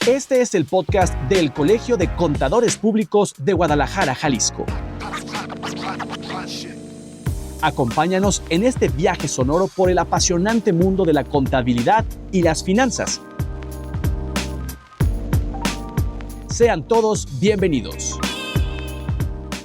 Este es el podcast del Colegio de Contadores Públicos de Guadalajara, Jalisco. Acompáñanos en este viaje sonoro por el apasionante mundo de la contabilidad y las finanzas. Sean todos bienvenidos.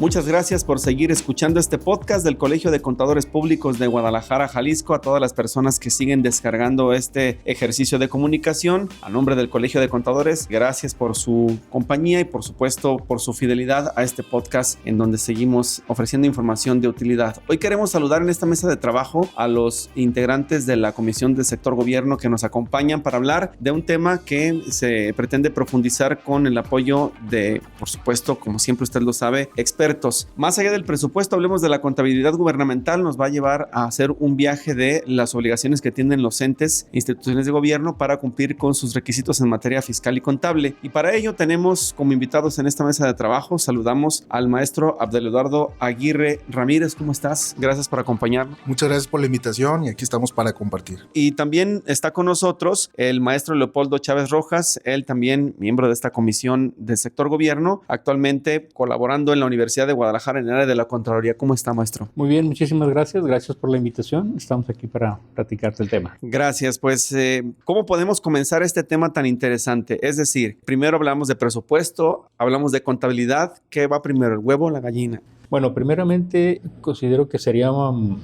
Muchas gracias por seguir escuchando este podcast del Colegio de Contadores Públicos de Guadalajara, Jalisco. A todas las personas que siguen descargando este ejercicio de comunicación, a nombre del Colegio de Contadores, gracias por su compañía y por supuesto por su fidelidad a este podcast en donde seguimos ofreciendo información de utilidad. Hoy queremos saludar en esta mesa de trabajo a los integrantes de la Comisión de Sector Gobierno que nos acompañan para hablar de un tema que se pretende profundizar con el apoyo de, por supuesto, como siempre usted lo sabe, expertos. Más allá del presupuesto, hablemos de la contabilidad gubernamental. Nos va a llevar a hacer un viaje de las obligaciones que tienen los entes e instituciones de gobierno para cumplir con sus requisitos en materia fiscal y contable. Y para ello tenemos como invitados en esta mesa de trabajo, saludamos al maestro Abdeludardo Aguirre Ramírez. ¿Cómo estás? Gracias por acompañarnos. Muchas gracias por la invitación y aquí estamos para compartir. Y también está con nosotros el maestro Leopoldo Chávez Rojas, él también miembro de esta comisión del sector gobierno, actualmente colaborando en la Universidad de Guadalajara en el área de la Contraloría. ¿Cómo está, maestro? Muy bien, muchísimas gracias. Gracias por la invitación. Estamos aquí para platicar del tema. Gracias. Pues, ¿cómo podemos comenzar este tema tan interesante? Es decir, primero hablamos de presupuesto, hablamos de contabilidad. ¿Qué va primero, el huevo o la gallina? Bueno, primeramente considero que sería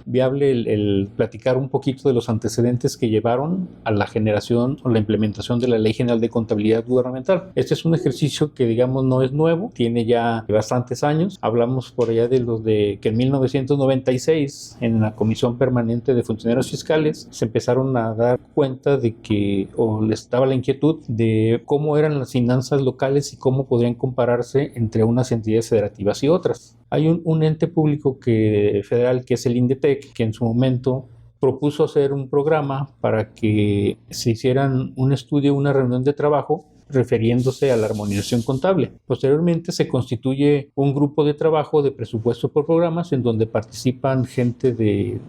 viable el platicar un poquito de los antecedentes que llevaron a la generación o la implementación de la Ley General de Contabilidad Gubernamental. Este es un ejercicio que, digamos, no es nuevo, tiene ya bastantes años. Hablamos por allá de los de que en 1996, en la Comisión Permanente de Funcionarios Fiscales, se empezaron a dar cuenta de que, o les daba la inquietud de cómo eran las finanzas locales y cómo podrían compararse entre unas entidades federativas y otras. Hay un ente público federal que es el INDETEC, que en su momento propuso hacer un programa para que se hicieran un estudio, una reunión de trabajo refiriéndose a la armonización contable. Posteriormente se constituye un grupo de trabajo de presupuesto por programas en donde participan gente de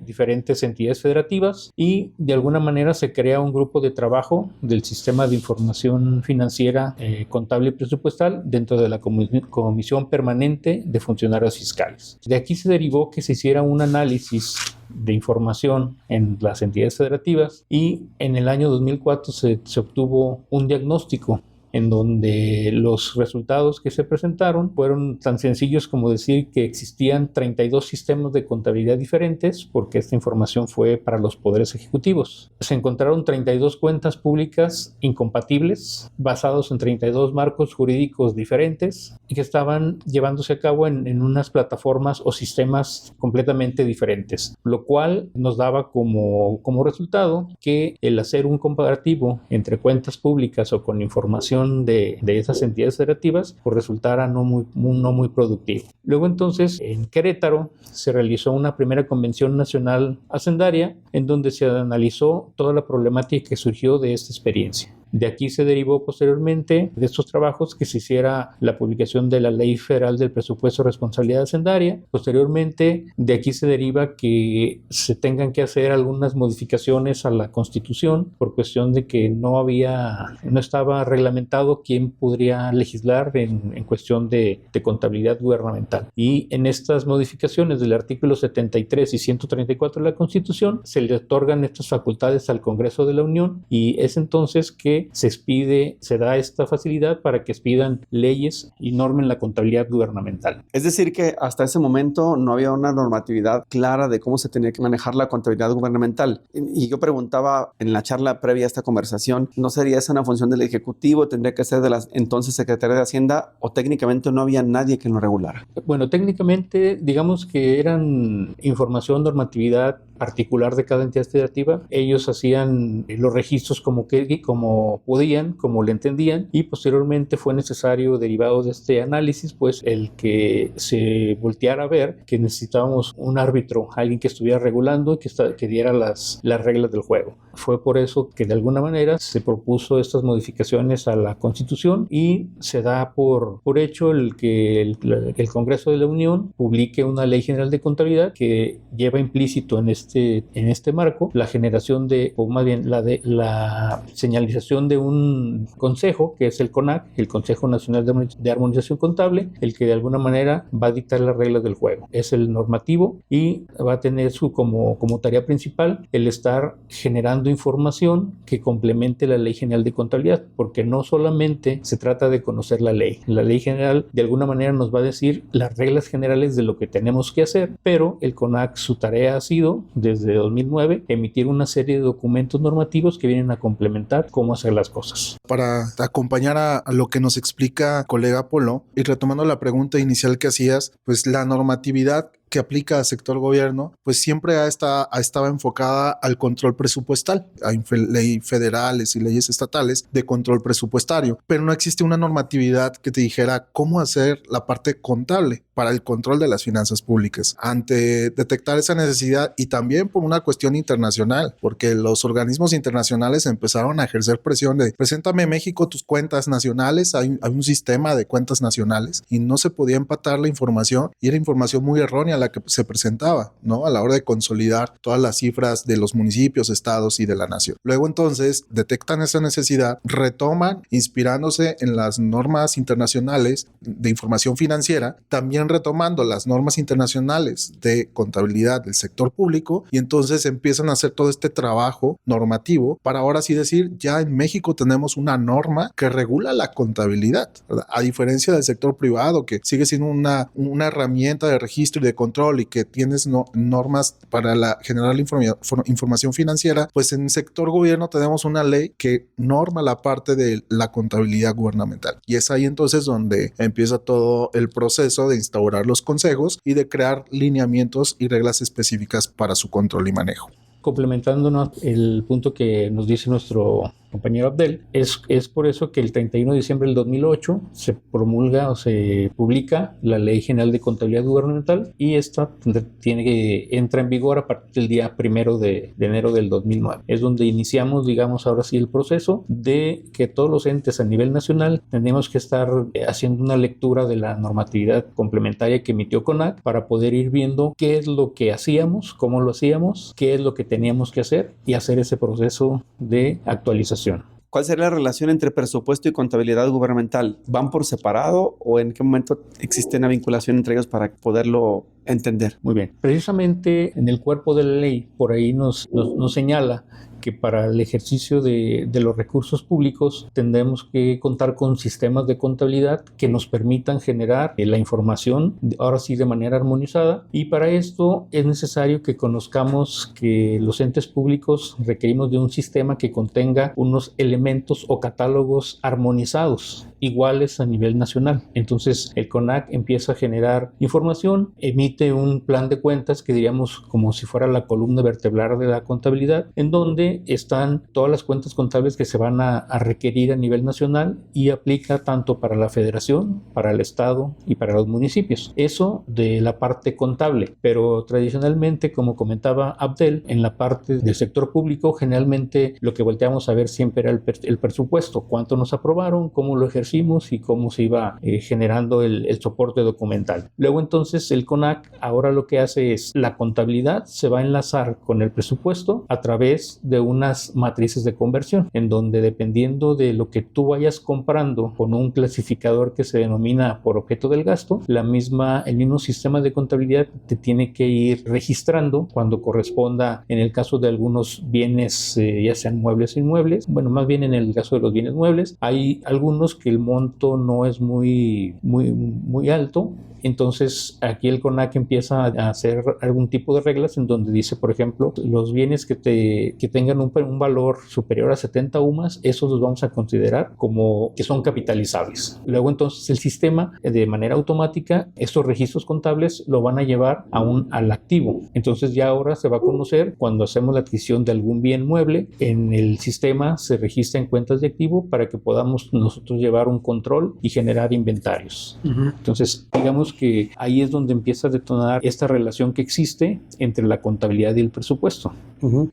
diferentes entidades federativas y de alguna manera se crea un grupo de trabajo del sistema de información financiera, contable y presupuestal dentro de la Comisión Permanente de Funcionarios Fiscales. De aquí se derivó que se hiciera un análisis de información en las entidades federativas y en el año 2004 se obtuvo un diagnóstico en donde los resultados que se presentaron fueron tan sencillos como decir que existían 32 sistemas de contabilidad diferentes, porque esta información fue para los poderes ejecutivos. Se encontraron 32 cuentas públicas incompatibles, basados en 32 marcos jurídicos diferentes y que estaban llevándose a cabo en unas plataformas o sistemas completamente diferentes, lo cual nos daba como resultado que el hacer un comparativo entre cuentas públicas o con información de esas entidades federativas pues resultara no muy productivo. Luego entonces en Querétaro se realizó una primera convención nacional hacendaria en donde se analizó toda la problemática que surgió de esta experiencia. De aquí se derivó posteriormente de estos trabajos que se hiciera la publicación de la Ley Federal del Presupuesto de Responsabilidad Hacendaria. Posteriormente, de aquí se deriva que se tengan que hacer algunas modificaciones a la Constitución por cuestión de que no estaba reglamentado quién podría legislar en cuestión de contabilidad gubernamental. Y en estas modificaciones del artículo 73 y 134 de la Constitución se le otorgan estas facultades al Congreso de la Unión y es entonces que se da esta facilidad para que expidan leyes y normen la contabilidad gubernamental. Es decir que hasta ese momento no había una normatividad clara de cómo se tenía que manejar la contabilidad gubernamental. Y yo preguntaba en la charla previa a esta conversación, ¿no sería esa una función del Ejecutivo? ¿Tendría que ser de la entonces Secretaría de Hacienda o técnicamente no había nadie que lo regulara? Bueno, técnicamente digamos que eran información, normatividad particular de cada entidad federativa. Ellos hacían los registros como podían, como le entendían, y posteriormente fue necesario, derivado de este análisis, pues el que se volteara a ver que necesitábamos un árbitro, alguien que estuviera regulando y que diera las reglas del juego. Fue por eso que de alguna manera se propuso estas modificaciones a la Constitución y se da por hecho el que el Congreso de la Unión publique una Ley General de Contabilidad que lleva implícito en en este marco la generación o más bien la señalización de un consejo, que es el CONAC, el Consejo Nacional de Armonización Contable, el que de alguna manera va a dictar las reglas del juego. Es el normativo y va a tener como tarea principal el estar generando información que complemente la Ley General de Contabilidad, porque no solamente se trata de conocer la ley. La Ley General de alguna manera nos va a decir las reglas generales de lo que tenemos que hacer, pero el CONAC, su tarea ha sido, desde 2009, emitir una serie de documentos normativos que vienen a complementar cómo hacer las cosas. Para acompañar a lo que nos explica colega Polo, y retomando la pregunta inicial que hacías, pues la normatividad que aplica al sector gobierno, pues siempre estaba enfocada al control presupuestal. Hay leyes federales y leyes estatales de control presupuestario, pero no existe una normatividad que te dijera cómo hacer la parte contable para el control de las finanzas públicas. Ante detectar esa necesidad y también por una cuestión internacional, porque los organismos internacionales empezaron a ejercer presión de preséntame México tus cuentas nacionales, hay un sistema de cuentas nacionales y no se podía empatar la información y era información muy errónea la que se presentaba, ¿no? A la hora de consolidar todas las cifras de los municipios, estados y de la nación. Luego entonces detectan esa necesidad, retoman inspirándose en las normas internacionales de información financiera, también retomando las normas internacionales de contabilidad del sector público y entonces empiezan a hacer todo este trabajo normativo para ahora sí decir, ya en México tenemos una norma que regula la contabilidad, ¿verdad? A diferencia del sector privado que sigue siendo una herramienta de registro y de control y que tienes normas para generar la información financiera, pues en el sector gobierno tenemos una ley que norma la parte de la contabilidad gubernamental. Y es ahí entonces donde empieza todo el proceso de instaurar los consejos y de crear lineamientos y reglas específicas para su control y manejo. Complementándonos el punto que nos dice nuestro compañero Abdel, es por eso que el 31 de diciembre del 2008 se promulga o se publica la Ley General de Contabilidad Gubernamental y esta entra en vigor a partir del día 1 de enero del 2009. Es donde iniciamos, digamos, ahora sí el proceso de que todos los entes a nivel nacional tenemos que estar haciendo una lectura de la normatividad complementaria que emitió CONAC para poder ir viendo qué es lo que hacíamos, cómo lo hacíamos, qué es lo que teníamos que hacer y hacer ese proceso de actualización. ¿Cuál sería la relación entre presupuesto y contabilidad gubernamental? ¿Van por separado o en qué momento existe una vinculación entre ellos para poderlo entender? Muy bien. Precisamente en el cuerpo de la ley, por ahí nos señala que para el ejercicio de los recursos públicos tendremos que contar con sistemas de contabilidad que nos permitan generar la información, ahora sí de manera armonizada, y para esto es necesario que conozcamos que los entes públicos requerimos de un sistema que contenga unos elementos o catálogos armonizados, iguales a nivel nacional. Entonces el CONAC empieza a generar información, emite un plan de cuentas que diríamos como si fuera la columna vertebral de la contabilidad, en donde están todas las cuentas contables que se van a requerir a nivel nacional y aplica tanto para la federación, para el estado y para los municipios. Eso de la parte contable, pero tradicionalmente, como comentaba Abdel, en la parte del sector público generalmente lo que volteamos a ver siempre era el presupuesto, cuánto nos aprobaron, cómo lo ejercimos y cómo se iba generando el soporte documental. Luego entonces el CONAC ahora lo que hace es la contabilidad se va a enlazar con el presupuesto a través de unas matrices de conversión, en donde dependiendo de lo que tú vayas comprando con un clasificador que se denomina por objeto del gasto, el mismo sistema de contabilidad te tiene que ir registrando cuando corresponda, en el caso de algunos bienes, ya sean muebles o inmuebles, bueno, más bien en el caso de los bienes muebles, hay algunos que el monto no es muy alto. Entonces aquí el CONAC empieza a hacer algún tipo de reglas en donde dice, por ejemplo, los bienes que tengan un valor superior a 70 UMAS, esos los vamos a considerar como que son capitalizables. Luego entonces el sistema de manera automática estos registros contables lo van a llevar al activo. Entonces ya ahora se va a conocer cuando hacemos la adquisición de algún bien mueble, en el sistema se registra en cuentas de activo para que podamos nosotros llevar un control y generar inventarios. Entonces digamos que ahí es donde empieza a detonar esta relación que existe entre la contabilidad y el presupuesto.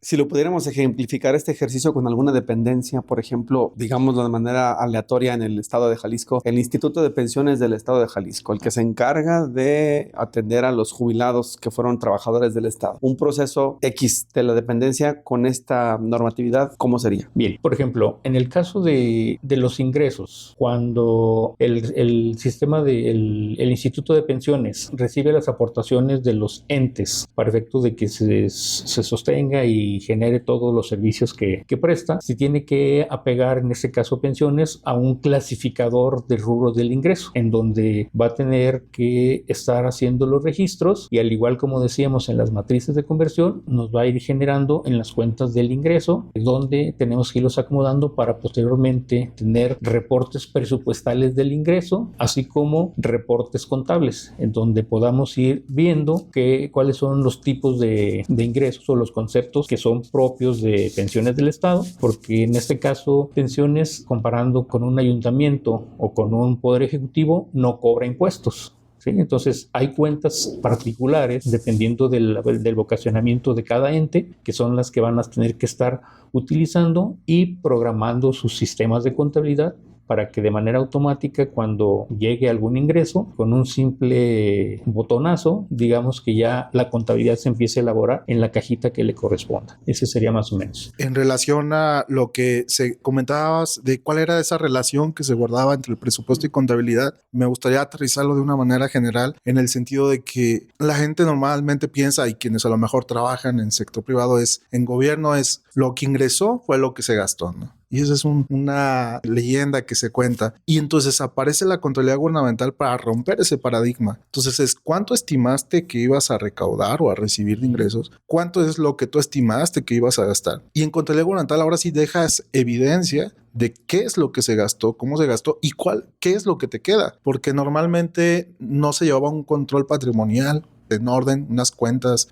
Si lo pudiéramos ejemplificar este ejercicio con alguna dependencia, por ejemplo, digámoslo de manera aleatoria en el estado de Jalisco, el Instituto de Pensiones del estado de Jalisco, el que se encarga de atender a los jubilados que fueron trabajadores del estado. Un proceso X de la dependencia con esta normatividad, ¿cómo sería? Bien, por ejemplo, en el caso de los ingresos, cuando el sistema del Instituto de Pensiones recibe las aportaciones de los entes para efecto de que se sostenga y genere todos los servicios que presta, se tiene que apegar, en este caso pensiones, a un clasificador de rubros del ingreso, en donde va a tener que estar haciendo los registros y, al igual como decíamos en las matrices de conversión, nos va a ir generando en las cuentas del ingreso, donde tenemos que irlos acomodando para posteriormente tener reportes presupuestales del ingreso, así como reportes contables, en donde podamos ir viendo cuáles son los tipos de ingresos o los conceptos que son propios de pensiones del Estado, porque en este caso pensiones, comparando con un ayuntamiento o con un poder ejecutivo, no cobra impuestos. ¿Sí? Entonces hay cuentas particulares dependiendo del vocacionamiento de cada ente, que son las que van a tener que estar utilizando y programando sus sistemas de contabilidad para que de manera automática, cuando llegue algún ingreso, con un simple botonazo, digamos que ya la contabilidad se empiece a elaborar en la cajita que le corresponda. Ese sería más o menos. En relación a lo que se comentabas de cuál era esa relación que se guardaba entre el presupuesto y contabilidad, me gustaría aterrizarlo de una manera general, en el sentido de que la gente normalmente piensa, y quienes a lo mejor trabajan en sector privado, en gobierno, es lo que ingresó fue lo que se gastó, ¿no? Y esa es una leyenda que se cuenta. Y entonces aparece la contabilidad gubernamental para romper ese paradigma. Entonces es cuánto estimaste que ibas a recaudar o a recibir de ingresos, cuánto es lo que tú estimaste que ibas a gastar. Y en contabilidad gubernamental ahora sí dejas evidencia de qué es lo que se gastó, cómo se gastó y qué es lo que te queda. Porque normalmente no se llevaba un control patrimonial en orden, unas cuentas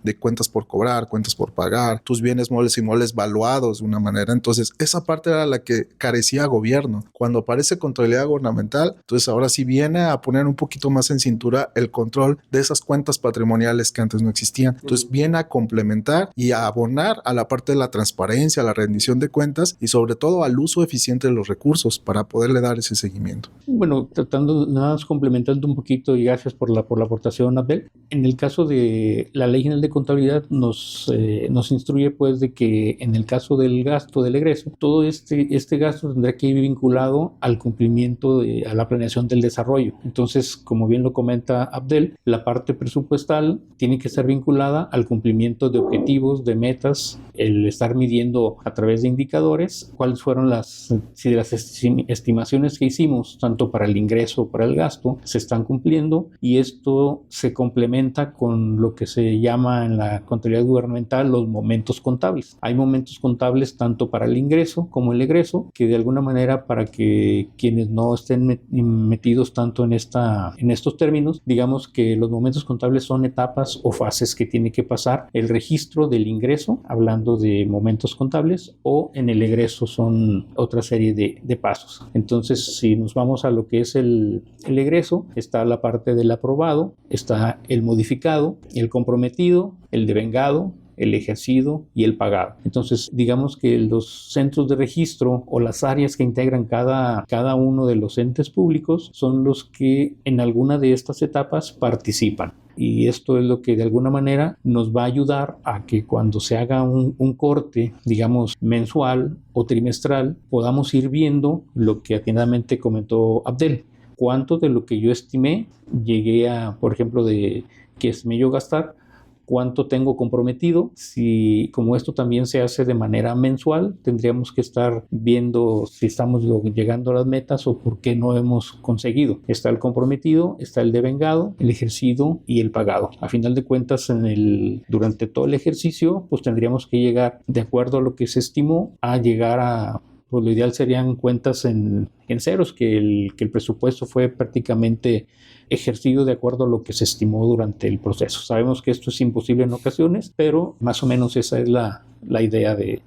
por cobrar, cuentas por pagar, tus bienes muebles y inmuebles valuados de una manera. Entonces, esa parte era la que carecía gobierno. Cuando aparece contabilidad gubernamental, entonces ahora sí viene a poner un poquito más en cintura el control de esas cuentas patrimoniales que antes no existían. Entonces, viene a complementar y a abonar a la parte de la transparencia, a la rendición de cuentas y sobre todo al uso eficiente de los recursos para poderle dar ese seguimiento. Bueno, tratando, nada más complementando un poquito, y gracias por la aportación, Abdel. En el caso de la Ley General de Contabilidad nos instruye pues de que en el caso del gasto del egreso, todo este gasto tendrá que ir vinculado al cumplimiento a la planeación del desarrollo. Entonces, como bien lo comenta Abdel, la parte presupuestal tiene que estar vinculada al cumplimiento de objetivos, de metas, el estar midiendo a través de indicadores cuáles fueron si las estimaciones que hicimos, tanto para el ingreso o para el gasto, se están cumpliendo, y esto se complementa con lo que se llama en la contabilidad gubernamental los momentos contables. Hay momentos contables tanto para el ingreso como el egreso, que de alguna manera, para que quienes no estén metidos tanto en estos términos, digamos que los momentos contables son etapas o fases que tiene que pasar el registro del ingreso, hablando de momentos contables, o en el egreso son otra serie de pasos. Entonces, si nos vamos a lo que es el egreso, está la parte del aprobado, está el modificado, el comprometido, el devengado, el ejercido y el pagado. Entonces, digamos que los centros de registro o las áreas que integran cada uno de los entes públicos son los que en alguna de estas etapas participan. Y esto es lo que de alguna manera nos va a ayudar a que cuando se haga un corte, digamos, mensual o trimestral, podamos ir viendo lo que atinadamente comentó Abdel. Cuánto de lo que yo estimé llegué a, por ejemplo, de que estimé yo gastar, cuánto tengo comprometido. Si, como esto también se hace de manera mensual, tendríamos que estar viendo si estamos llegando a las metas o por qué no hemos conseguido. Está el comprometido, está el devengado, el ejercido y el pagado. A final de cuentas, durante todo el ejercicio, pues tendríamos que llegar, de acuerdo a lo que se estimó, a llegar a, pues lo ideal serían cuentas en ceros, que el presupuesto fue prácticamente ejercido de acuerdo a lo que se estimó durante el proceso. Sabemos que esto es imposible en ocasiones, pero más o menos esa es la idea de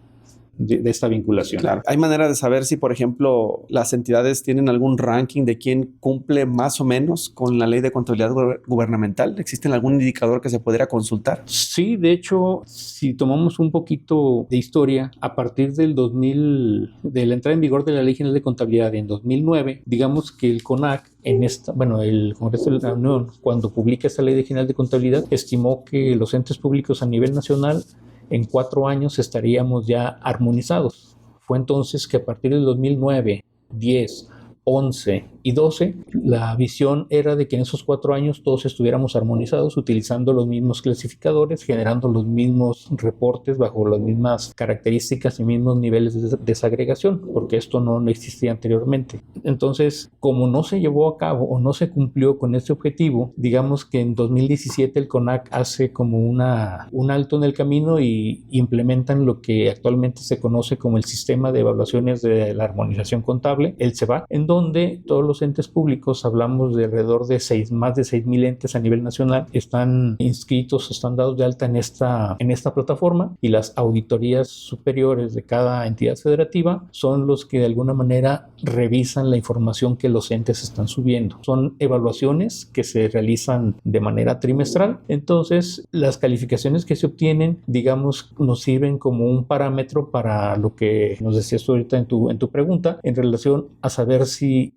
de esta vinculación. Claro. ¿Hay manera de saber si, por ejemplo, las entidades tienen algún ranking de quién cumple más o menos con la ley de contabilidad gubernamental? ¿Existe algún indicador que se pudiera consultar? Sí, de hecho, si tomamos un poquito de historia, a partir del 2000, de la entrada en vigor de la Ley General de Contabilidad en 2009, digamos que el CONAC, el Congreso de la Unión, cuando publica esta Ley General de Contabilidad, estimó que los entes públicos a nivel nacional en 4 años estaríamos ya armonizados. Fue entonces que a partir del 2009, 10, 11 y 12, la visión era de que en esos 4 años todos estuviéramos armonizados, utilizando los mismos clasificadores, generando los mismos reportes bajo las mismas características y mismos niveles de desagregación, porque esto no existía anteriormente. Entonces, como no se llevó a cabo o no se cumplió con este objetivo, digamos que en 2017 el CONAC hace como un alto en el camino y implementan lo que actualmente se conoce como el Sistema de Evaluaciones de la Armonización Contable, el SEBAC, en donde todos los entes públicos, hablamos de alrededor de más de 6,000 entes a nivel nacional, están inscritos, están dados de alta en esta plataforma, y las auditorías superiores de cada entidad federativa son los que de alguna manera revisan la información que los entes están subiendo. Son evaluaciones que se realizan de manera trimestral, entonces las calificaciones que se obtienen, digamos, nos sirven como un parámetro para lo que nos decías ahorita en tu pregunta, en relación a saber si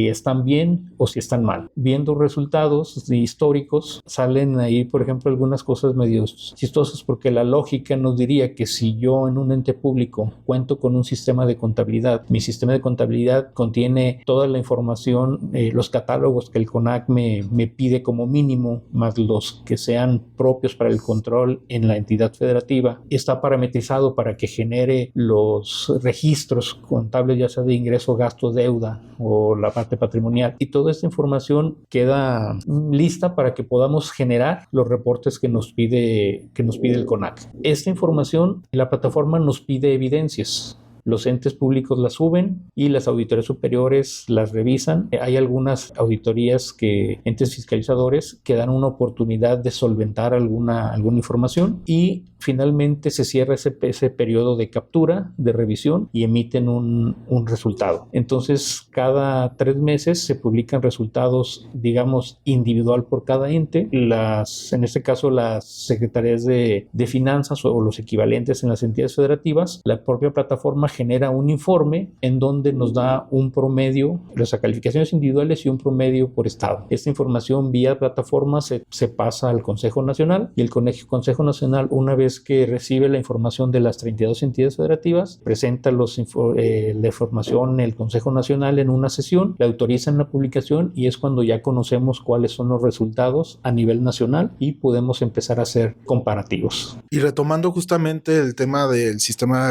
están bien o si están mal. Viendo resultados históricos, salen ahí, por ejemplo, algunas cosas medio chistosas, porque la lógica nos diría que si yo en un ente público cuento con un sistema de contabilidad, mi sistema de contabilidad contiene toda la información, los catálogos que el CONAC me pide como mínimo, más los que sean propios para el control en la entidad federativa, está parametrizado para que genere los registros contables, ya sea de ingreso, gasto, deuda o la parte patrimonial, y toda esta información queda lista para que podamos generar los reportes que nos pide el CONAC. Esta información, la plataforma nos pide evidencias. Los entes públicos las suben y las auditorías superiores las revisan. Hay algunas auditorías entes fiscalizadores que dan una oportunidad de solventar alguna información, y finalmente se cierra ese periodo de captura, de revisión, y emiten un resultado. Entonces, cada 3 meses se publican resultados, digamos, individual por cada ente. En este caso, las secretarías de finanzas o los equivalentes en las entidades federativas, la propia plataforma genera un informe en donde nos da un promedio, las calificaciones individuales y un promedio por estado. Esta información vía plataforma se pasa al Consejo Nacional, y el Consejo Nacional, una vez que recibe la información de las 32 entidades federativas, presenta la información el Consejo Nacional en una sesión, la autorizan la publicación, y es cuando ya conocemos cuáles son los resultados a nivel nacional y podemos empezar a hacer comparativos. Y retomando justamente el tema del sistema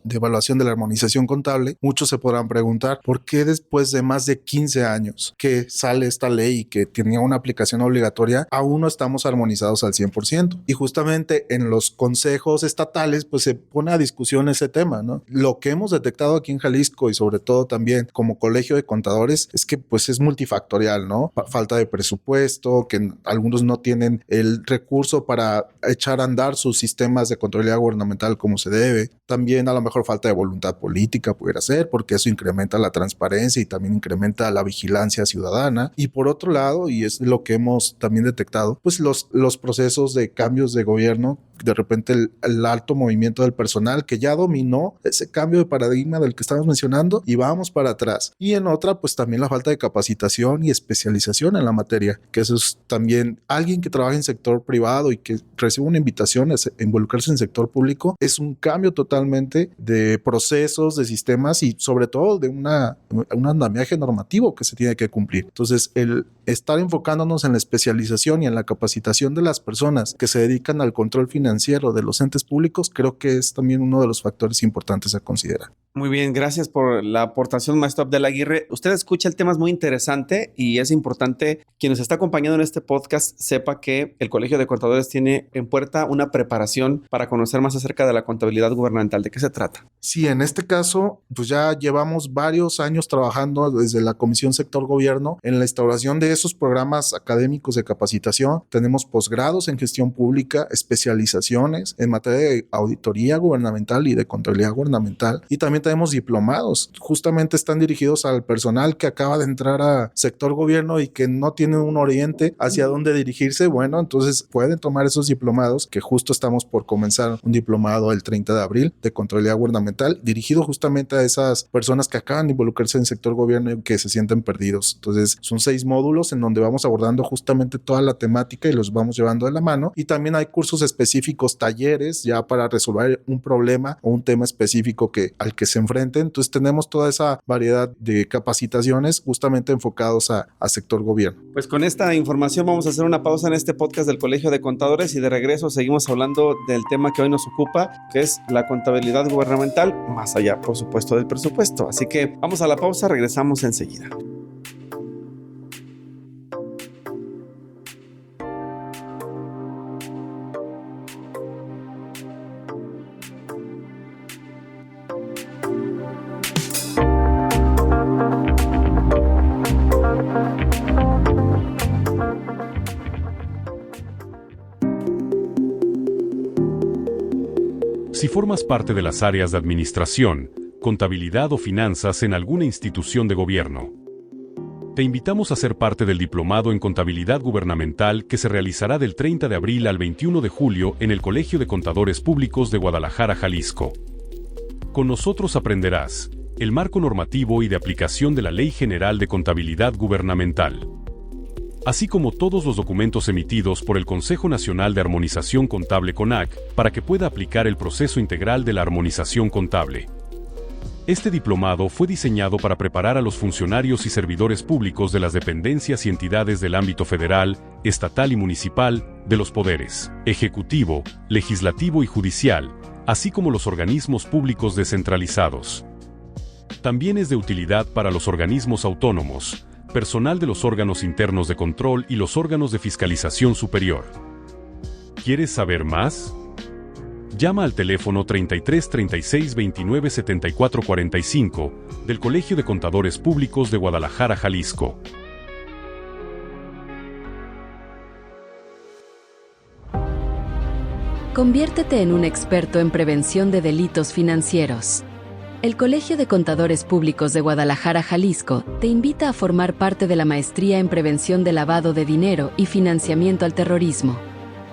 de evaluación de la armonización contable, muchos se podrán preguntar por qué después de más de 15 años que sale esta ley y que tenía una aplicación obligatoria, aún no estamos armonizados al 100%. Y justamente en los consejos estatales pues se pone a discusión ese tema, ¿no? Lo que hemos detectado aquí en Jalisco, y sobre todo también como colegio de contadores, es que pues es multifactorial, ¿no? Falta de presupuesto, que algunos no tienen el recurso para echar a andar sus sistemas de contabilidad gubernamental como se debe. También a lo mejor falta de voluntad política pudiera ser, porque eso incrementa la transparencia y también incrementa la vigilancia ciudadana. Y por otro lado, y es lo que hemos también detectado, pues los procesos de cambios de gobierno, de repente el alto movimiento del personal que ya dominó ese cambio de paradigma del que estamos mencionando, y vamos para atrás. Y en otra, pues también la falta de capacitación y especialización en la materia, que eso es también alguien que trabaja en sector privado y que recibe una invitación a involucrarse en sector público, es un cambio totalmente de procesos, de sistemas y sobre todo de un andamiaje normativo que se tiene que cumplir. Entonces, el estar enfocándonos en la especialización y en la capacitación de las personas que se dedican al control financiero de los entes públicos, creo que es también uno de los factores importantes a considerar. Muy bien, gracias por la aportación, maestro Abdel Aguirre. Usted escucha el tema, es muy interesante y es importante quien nos está acompañando en este podcast sepa que el Colegio de Contadores tiene en puerta una preparación para conocer más acerca de la contabilidad gubernamental. ¿De qué se trata? Sí, en este caso, pues ya llevamos varios años trabajando desde la Comisión Sector Gobierno en la instauración de esos programas académicos de capacitación. Tenemos posgrados en gestión pública, especializaciones en materia de auditoría gubernamental y de contabilidad gubernamental, y también tenemos diplomados. Justamente están dirigidos al personal que acaba de entrar a sector gobierno y que no tiene un oriente hacia dónde dirigirse. Bueno, entonces pueden tomar esos diplomados, que justo estamos por comenzar un diplomado el 30 de abril de contabilidad gubernamental dirigido justamente a esas personas que acaban de involucrarse en sector gobierno y que se sienten perdidos. Entonces son 6 módulos en donde vamos abordando justamente toda la temática y los vamos llevando de la mano, y también hay cursos específicos, talleres ya para resolver un problema o un tema específico al que se enfrenten. Entonces tenemos toda esa variedad de capacitaciones justamente enfocados a sector gobierno. Pues con esta información vamos a hacer una pausa en este podcast del Colegio de Contadores y de regreso seguimos hablando del tema que hoy nos ocupa, que es la contabilidad gubernamental, más allá, por supuesto, del presupuesto. Así que vamos a la pausa, regresamos enseguida. Si formas parte de las áreas de administración, contabilidad o finanzas en alguna institución de gobierno, te invitamos a ser parte del Diplomado en Contabilidad Gubernamental que se realizará del 30 de abril al 21 de julio en el Colegio de Contadores Públicos de Guadalajara, Jalisco. Con nosotros aprenderás el marco normativo y de aplicación de la Ley General de Contabilidad Gubernamental, así como todos los documentos emitidos por el Consejo Nacional de Armonización Contable CONAC para que pueda aplicar el proceso integral de la armonización contable. Este diplomado fue diseñado para preparar a los funcionarios y servidores públicos de las dependencias y entidades del ámbito federal, estatal y municipal, de los poderes ejecutivo, legislativo y judicial, así como los organismos públicos descentralizados. También es de utilidad para los organismos autónomos, personal de los órganos internos de control y los órganos de fiscalización superior. ¿Quieres saber más? Llama al teléfono 33 36 29 74 45 del Colegio de Contadores Públicos de Guadalajara, Jalisco. Conviértete en un experto en prevención de delitos financieros. El Colegio de Contadores Públicos de Guadalajara, Jalisco, te invita a formar parte de la Maestría en Prevención de Lavado de Dinero y Financiamiento al Terrorismo.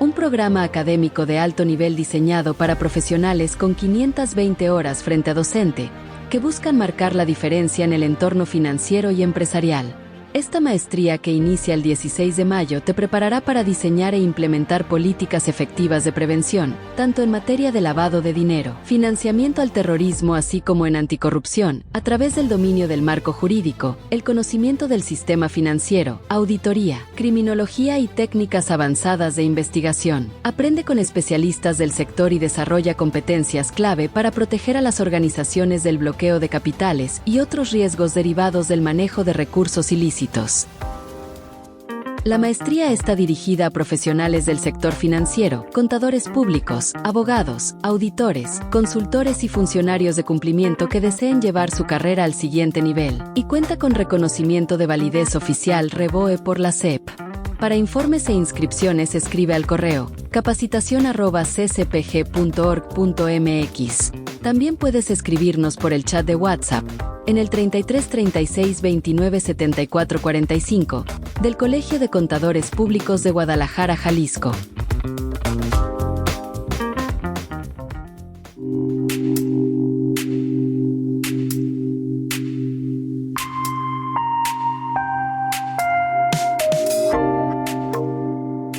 Un programa académico de alto nivel diseñado para profesionales con 520 horas frente a docente, que buscan marcar la diferencia en el entorno financiero y empresarial. Esta maestría, que inicia el 16 de mayo, te preparará para diseñar e implementar políticas efectivas de prevención, tanto en materia de lavado de dinero, financiamiento al terrorismo, así como en anticorrupción, a través del dominio del marco jurídico, el conocimiento del sistema financiero, auditoría, criminología y técnicas avanzadas de investigación. Aprende con especialistas del sector y desarrolla competencias clave para proteger a las organizaciones del bloqueo de capitales y otros riesgos derivados del manejo de recursos ilícitos. La maestría está dirigida a profesionales del sector financiero, contadores públicos, abogados, auditores, consultores y funcionarios de cumplimiento que deseen llevar su carrera al siguiente nivel, y cuenta con reconocimiento de validez oficial REVOE por la SEP. Para informes e inscripciones escribe al correo capacitacion@ccpg.org.mx. También puedes escribirnos por el chat de WhatsApp en el 33 36 29 74 45 del Colegio de Contadores Públicos de Guadalajara, Jalisco.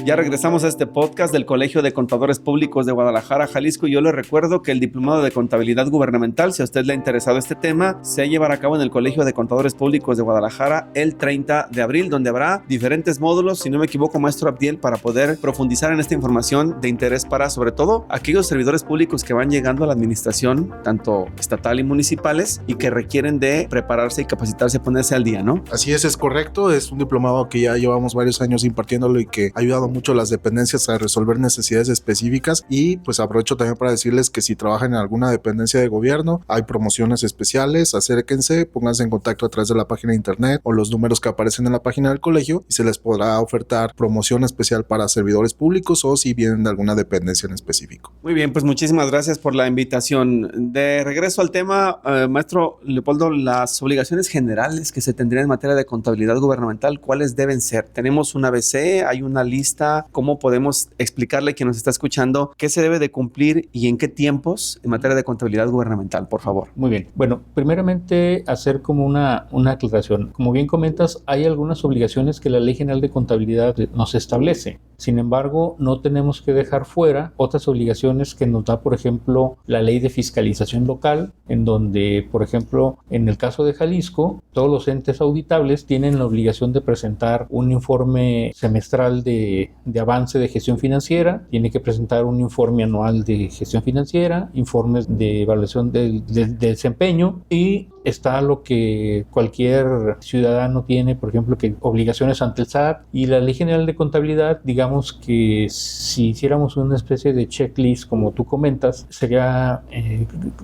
Ya regresamos a este podcast del Colegio de Contadores Públicos de Guadalajara, Jalisco. Yo les recuerdo que el Diplomado de Contabilidad Gubernamental, si a usted le ha interesado este tema, se llevará a cabo en el Colegio de Contadores Públicos de Guadalajara el 30 de abril, donde habrá diferentes módulos, si no me equivoco, maestro Abdiel, para poder profundizar en esta información de interés para, sobre todo, aquellos servidores públicos que van llegando a la administración, tanto estatal y municipales, y que requieren de prepararse y capacitarse, ponerse al día, ¿no? Así es correcto. Es un diplomado que ya llevamos varios años impartiéndolo y que ha ayudado mucho a las dependencias a resolver necesidades específicas. Y pues aprovecho también para decirles que si trabajan en alguna dependencia de gobierno, hay promociones especiales, acérquense, pónganse en contacto a través de la página de internet o los números que aparecen en la página del colegio y se les podrá ofertar promoción especial para servidores públicos o si vienen de alguna dependencia en específico. Muy bien, pues muchísimas gracias por la invitación. De regreso al tema, maestro Leopoldo, las obligaciones generales que se tendrían en materia de contabilidad gubernamental, ¿cuáles deben ser? ¿Tenemos un ABC? ¿Hay una lista? ¿Cómo podemos explicarle a quien nos está escuchando qué se debe de cumplir y en qué tiempos en materia de contabilidad gubernamental, por favor? Muy bien. Bueno, primeramente hacer como una aclaración. Como bien comentas, hay algunas obligaciones que la Ley General de Contabilidad nos establece. Sin embargo, no tenemos que dejar fuera otras obligaciones que nos da, por ejemplo, la Ley de Fiscalización Local, en donde, por ejemplo, en el caso de Jalisco, todos los entes auditables tienen la obligación de presentar un informe semestral de avance de gestión financiera, tiene que presentar un informe anual de gestión financiera, informes de evaluación del desempeño, y está lo que cualquier ciudadano tiene, por ejemplo, que obligaciones ante el SAT. Y la Ley General de Contabilidad, digamos que si hiciéramos una especie de checklist, como tú comentas, sería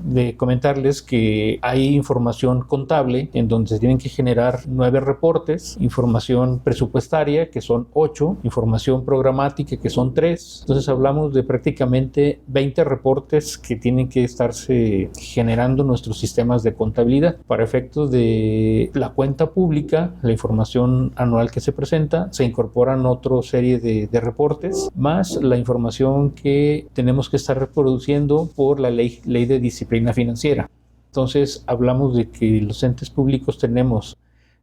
de comentarles que hay información contable en donde se tienen que generar 9 reportes, información presupuestaria, que son 8, información programática, que son 3. Entonces hablamos de prácticamente 20 reportes que tienen que estarse generando nuestros sistemas de contabilidad. Para efectos de la cuenta pública, la información anual que se presenta, se incorporan otra serie de reportes, más la información que tenemos que estar reproduciendo por la ley de disciplina financiera. Entonces hablamos de que los entes públicos tenemos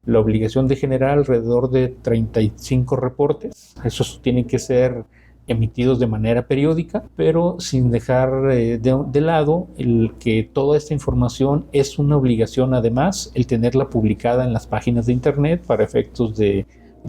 la obligación de generar alrededor de 35 reportes. Esos tienen que ser emitidos de manera periódica, pero sin dejar de lado el que toda esta información es una obligación, además, el tenerla publicada en las páginas de internet para efectos de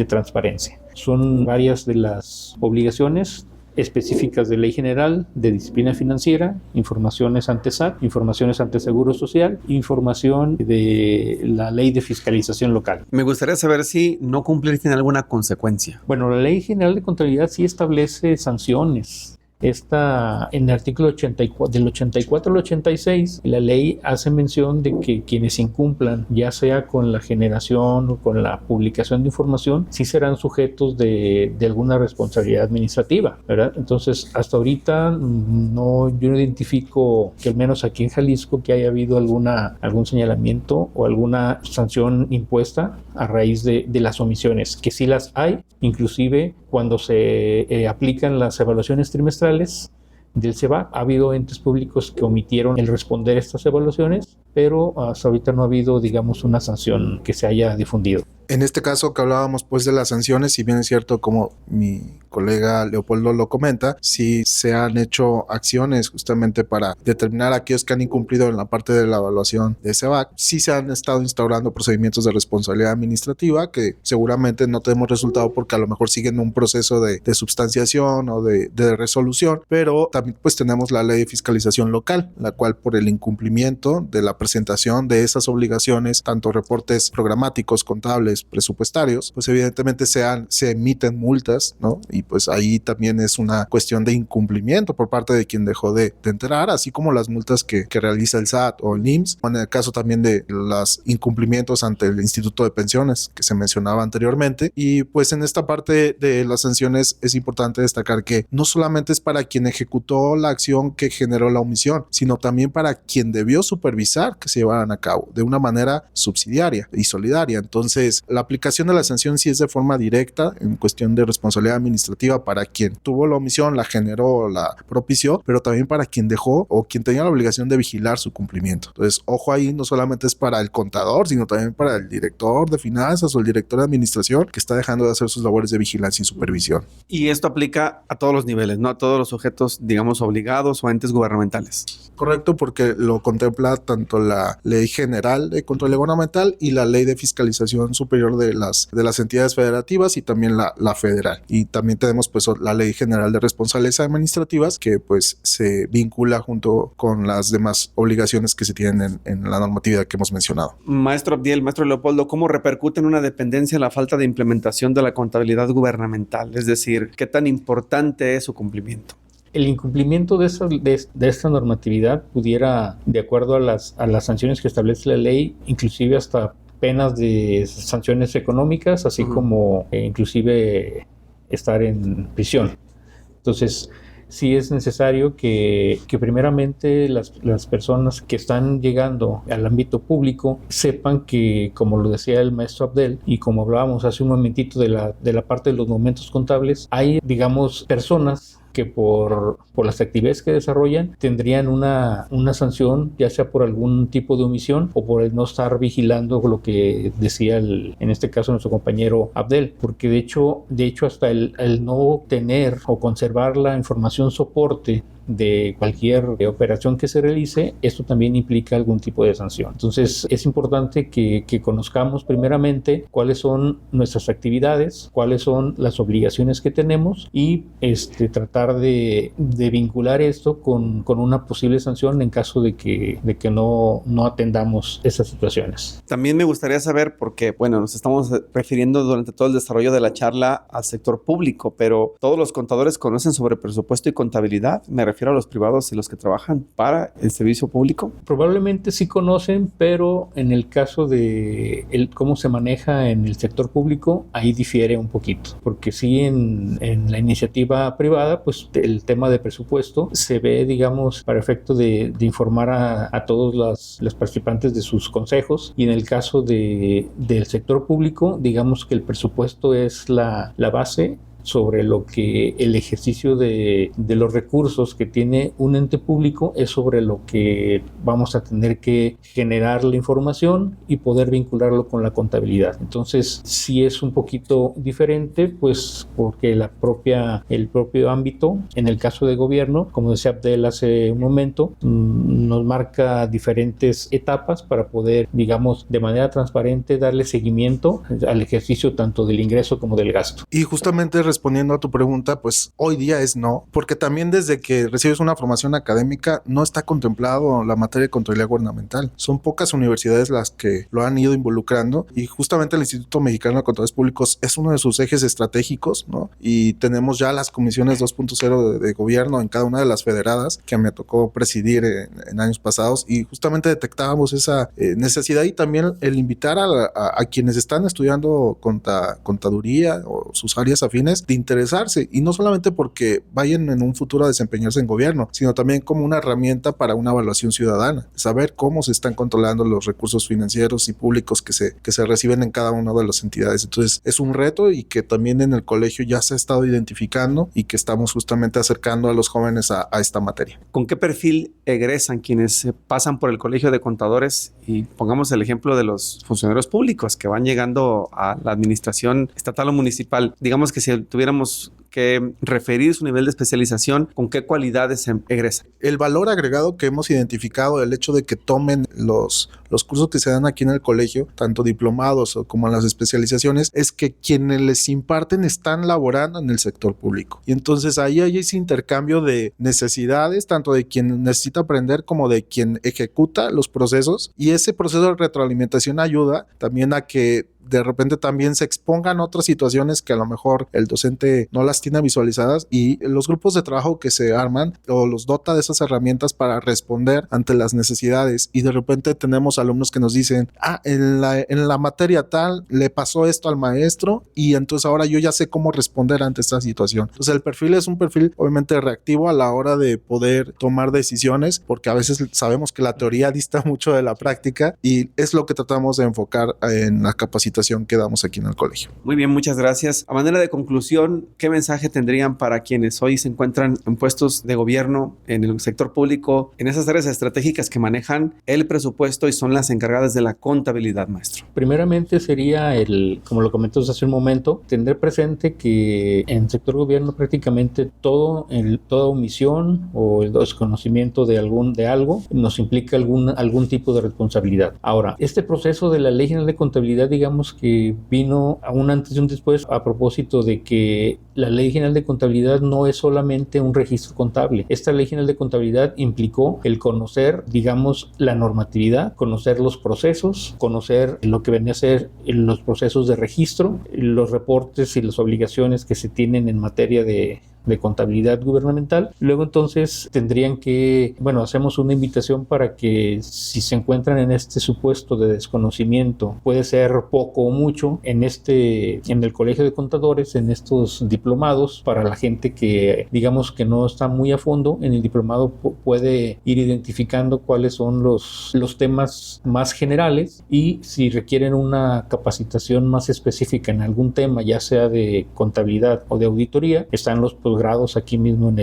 transparencia. Son varias de las obligaciones específicas de Ley General de Disciplina Financiera, informaciones ante SAT, informaciones ante Seguro Social, información de la Ley de Fiscalización Local. Me gustaría saber si no cumplir tiene alguna consecuencia. Bueno, la Ley General de Contabilidad sí establece sanciones. En el artículo 84, del 84 al 86, la ley hace mención de que quienes incumplan, ya sea con la generación o con la publicación de información, sí serán sujetos de alguna responsabilidad administrativa, ¿verdad? Entonces, hasta ahorita yo no identifico, que al menos aquí en Jalisco, que haya habido algún señalamiento o alguna sanción impuesta a raíz de las omisiones, que sí las hay, inclusive cuando se aplican las evaluaciones trimestrales del SEBAC. Ha habido entes públicos que omitieron el responder estas evaluaciones, pero hasta ahorita no ha habido, digamos, una sanción que se haya difundido. En este caso que hablábamos pues de las sanciones, si bien es cierto como mi colega Leopoldo lo comenta, sí se han hecho acciones justamente para determinar a aquellos que han incumplido en la parte de la evaluación de SEBAC. Sí se han estado instaurando procedimientos de responsabilidad administrativa que seguramente no tenemos resultado porque a lo mejor siguen un proceso de substanciación o de resolución, pero también pues tenemos la Ley de Fiscalización Local, la cual por el incumplimiento de la presentación de esas obligaciones, tanto reportes programáticos, contables, presupuestarios, pues evidentemente se emiten multas, ¿no? Y pues ahí también es una cuestión de incumplimiento por parte de quien dejó de enterar, así como las multas que realiza el SAT o el IMSS, o en el caso también de los incumplimientos ante el Instituto de Pensiones que se mencionaba anteriormente. Y pues en esta parte de las sanciones es importante destacar que no solamente es para quien ejecutó la acción que generó la omisión, sino también para quien debió supervisar evitar que se llevaran a cabo de una manera subsidiaria y solidaria. Entonces, la aplicación de la sanción sí es de forma directa en cuestión de responsabilidad administrativa para quien tuvo la omisión, la generó, la propició, pero también para quien dejó o quien tenía la obligación de vigilar su cumplimiento. Entonces, ojo ahí, no solamente es para el contador, sino también para el director de finanzas o el director de administración que está dejando de hacer sus labores de vigilancia y supervisión. Y esto aplica a todos los niveles, ¿no? A todos los sujetos, digamos, obligados o entes gubernamentales. Correcto, porque lo contempla tanto la Ley General de Control Gubernamental y la Ley de Fiscalización Superior de las entidades federativas y también la federal. Y también tenemos pues la Ley General de Responsabilidades Administrativas que pues se vincula junto con las demás obligaciones que se tienen en la normatividad que hemos mencionado. Maestro Abdiel, maestro Leopoldo, ¿cómo repercute en una dependencia la falta de implementación de la contabilidad gubernamental? Es decir, ¿qué tan importante es su cumplimiento? El incumplimiento de esta normatividad pudiera, de acuerdo a las sanciones que establece la ley, inclusive hasta penas de sanciones económicas, así como inclusive estar en prisión. Entonces, sí es necesario que primeramente las personas que están llegando al ámbito público sepan que, como lo decía el maestro Abdel, y como hablábamos hace un momentito de la parte de los momentos contables, hay, digamos, personas que por las actividades que desarrollan tendrían una sanción, ya sea por algún tipo de omisión o por el no estar vigilando lo que decía en este caso nuestro compañero Abdel, porque de hecho hasta el no tener o conservar la información soporte de cualquier operación que se realice, esto también implica algún tipo de sanción. Entonces es importante que conozcamos primeramente cuáles son nuestras actividades, cuáles son las obligaciones que tenemos y tratar de vincular esto con una posible sanción en caso de que no atendamos esas situaciones. También me gustaría saber, porque bueno, nos estamos refiriendo durante todo el desarrollo de la charla al sector público, pero ¿todos los contadores conocen sobre presupuesto y contabilidad? Me refiero a los privados y los que trabajan para el servicio público. Probablemente sí conocen, pero en el caso de cómo se maneja en el sector público, ahí difiere un poquito, porque sí en la iniciativa privada, pues el tema de presupuesto se ve, digamos, para efecto de informar a todos los participantes de sus consejos, y en el caso del sector público, digamos que el presupuesto es la base sobre lo que el ejercicio de los recursos que tiene un ente público es sobre lo que vamos a tener que generar la información y poder vincularlo con la contabilidad. Entonces, sí es un poquito diferente, pues porque el propio ámbito, en el caso de gobierno, como decía Abdel hace un momento, nos marca diferentes etapas para poder, digamos, de manera transparente darle seguimiento al ejercicio tanto del ingreso como del gasto. Y justamente respondiendo a tu pregunta, pues hoy día es no, porque también desde que recibes una formación académica no está contemplado la materia de contabilidad gubernamental. Son pocas universidades las que lo han ido involucrando y justamente el Instituto Mexicano de Contadores Públicos es uno de sus ejes estratégicos, ¿no? Y tenemos ya las comisiones 2.0 de gobierno en cada una de las federadas que me tocó presidir en años pasados, y justamente detectábamos esa necesidad, y también el invitar a quienes están estudiando contaduría o sus áreas afines de interesarse, y no solamente porque vayan en un futuro a desempeñarse en gobierno, sino también como una herramienta para una evaluación ciudadana, saber cómo se están controlando los recursos financieros y públicos que se reciben en cada una de las entidades. Entonces es un reto, y que también en el colegio ya se ha estado identificando y que estamos justamente acercando a los jóvenes a esta materia. ¿Con qué perfil egresan quienes pasan por el Colegio de Contadores? Y pongamos el ejemplo de los funcionarios públicos que van llegando a la administración estatal o municipal. Digamos que si tuviéramos que referir su nivel de especialización, ¿con qué cualidades egresan? El valor agregado que hemos identificado, el hecho de que tomen los cursos que se dan aquí en el colegio, tanto diplomados como las especializaciones, es que quienes les imparten están laborando en el sector público. Y entonces ahí hay ese intercambio de necesidades, tanto de quien necesita aprender como de quien ejecuta los procesos, y ese proceso de retroalimentación ayuda también a que de repente también se expongan otras situaciones que a lo mejor el docente no las tiene visualizadas y los grupos de trabajo que se arman o los dota de esas herramientas para responder ante las necesidades, y de repente tenemos alumnos que nos dicen, en la materia tal le pasó esto al maestro y entonces ahora yo ya sé cómo responder ante esta situación. Entonces el perfil es un perfil obviamente reactivo a la hora de poder tomar decisiones, porque a veces sabemos que la teoría dista mucho de la práctica, y es lo que tratamos de enfocar en la capacitación que damos aquí en el colegio. Muy bien, muchas gracias. A manera de conclusión, ¿qué mensaje tendrían para quienes hoy se encuentran en puestos de gobierno, en el sector público, en esas áreas estratégicas que manejan el presupuesto y son las encargadas de la contabilidad, maestro? Primeramente sería como lo comentamos hace un momento, tener presente que en el sector gobierno prácticamente toda omisión o el desconocimiento de algo nos implica algún tipo de responsabilidad. Ahora, este proceso de la Ley General de Contabilidad, digamos que vino a un antes y un después a propósito de que la Ley General de Contabilidad no es solamente un registro contable. Esta Ley General de Contabilidad implicó el conocer, digamos, la normatividad, conocer los procesos, conocer lo que venía a ser los procesos de registro, los reportes y las obligaciones que se tienen en materia de contabilidad gubernamental. Luego entonces tendrían que, hacemos una invitación para que si se encuentran en este supuesto de desconocimiento, puede ser poco o mucho, en el Colegio de Contadores, en estos diplomados, para la gente que digamos que no está muy a fondo en el diplomado, puede ir identificando cuáles son los temas más generales, y si requieren una capacitación más específica en algún tema, ya sea de contabilidad o de auditoría, están los posgrados aquí mismo en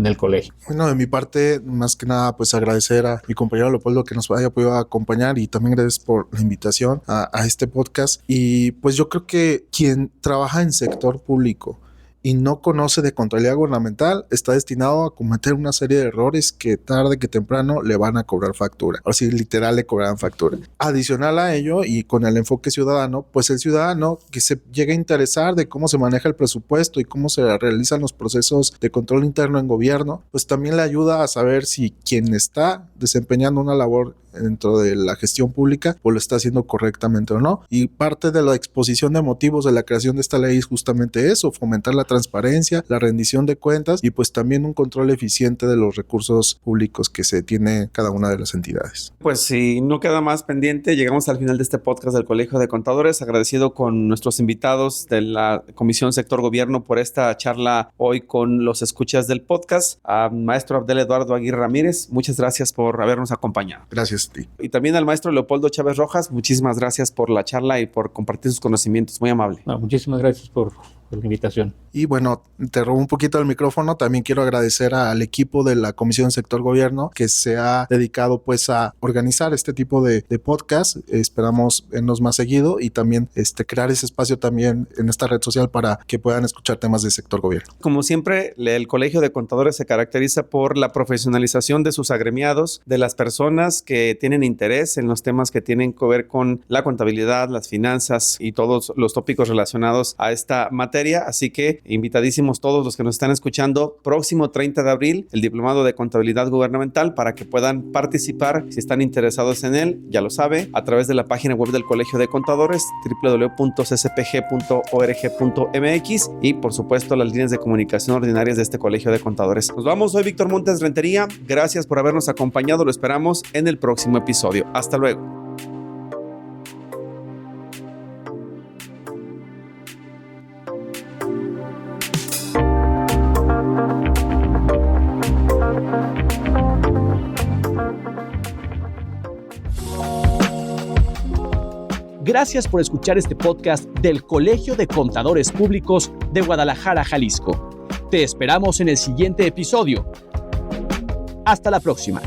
el colegio. Bueno, de mi parte, más que nada, pues agradecer a mi compañero Leopoldo que nos haya podido acompañar, y también gracias por la invitación a este podcast. Y pues yo creo que quien trabaja en sector público y no conoce de contabilidad gubernamental está destinado a cometer una serie de errores que tarde que temprano le van a cobrar factura. O sea, literal le cobrarán factura. Adicional a ello, y con el enfoque ciudadano, pues el ciudadano que se llegue a interesar de cómo se maneja el presupuesto y cómo se realizan los procesos de control interno en gobierno, pues también le ayuda a saber si quien está desempeñando una labor dentro de la gestión pública o lo está haciendo correctamente o no. Y parte de la exposición de motivos de la creación de esta ley es justamente eso: fomentar la transparencia, la rendición de cuentas y pues también un control eficiente de los recursos públicos que se tiene cada una de las entidades. Pues si no queda más pendiente, llegamos al final de este podcast del Colegio de Contadores. Agradecido con nuestros invitados de la Comisión Sector Gobierno por esta charla hoy con los escuchas del podcast. A maestro Abdel Eduardo Aguirre Ramírez, muchas gracias por habernos acompañado. Gracias. Y también al maestro Leopoldo Chávez Rojas, muchísimas gracias por la charla y por compartir sus conocimientos, muy amable. Muchísimas gracias por la invitación. Y bueno, te robo un poquito el micrófono. También quiero agradecer al equipo de la Comisión Sector Gobierno que se ha dedicado pues a organizar este tipo de podcast. Esperamos vernos más seguido y también crear ese espacio también en esta red social para que puedan escuchar temas de sector gobierno. Como siempre, el Colegio de Contadores se caracteriza por la profesionalización de sus agremiados, de las personas que tienen interés en los temas que tienen que ver con la contabilidad, las finanzas y todos los tópicos relacionados a esta materia. Así que invitadísimos todos los que nos están escuchando, próximo 30 de abril, el Diplomado de Contabilidad Gubernamental, para que puedan participar si están interesados en él, ya lo sabe, a través de la página web del Colegio de Contadores, www.ccpg.org.mx, y por supuesto las líneas de comunicación ordinarias de este Colegio de Contadores. Nos vamos, soy Víctor Montes Rentería, gracias por habernos acompañado, lo esperamos en el próximo episodio. Hasta luego. Gracias por escuchar este podcast del Colegio de Contadores Públicos de Guadalajara, Jalisco. Te esperamos en el siguiente episodio. Hasta la próxima.